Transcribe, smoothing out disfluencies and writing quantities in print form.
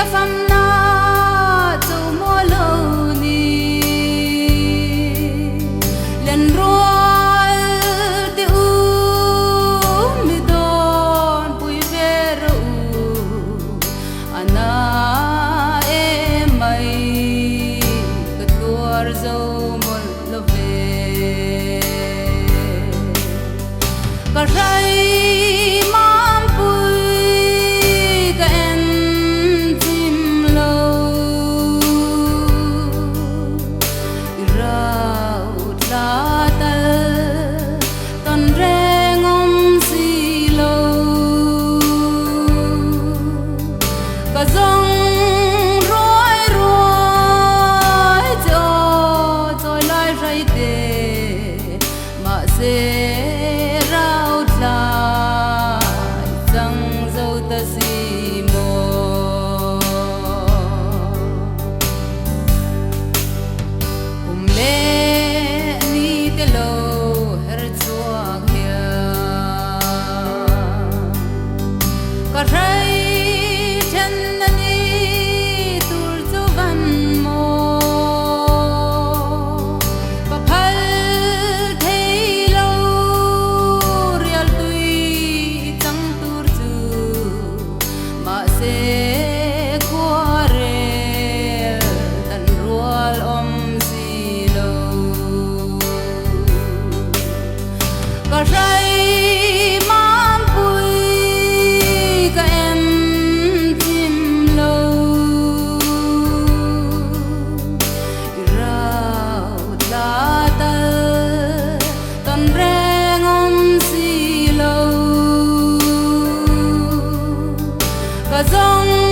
ka fam na zo mo lo ni len roal te u mi don pui vero ana e mai ka tuar zo mo lo ve ka rai rau la dang dâu ta si mo le ni te lo her chuak hia ka rai then na ni tur chu van mo rai mam pui ka em tim lo rau la ta tan reng om si lo ka zong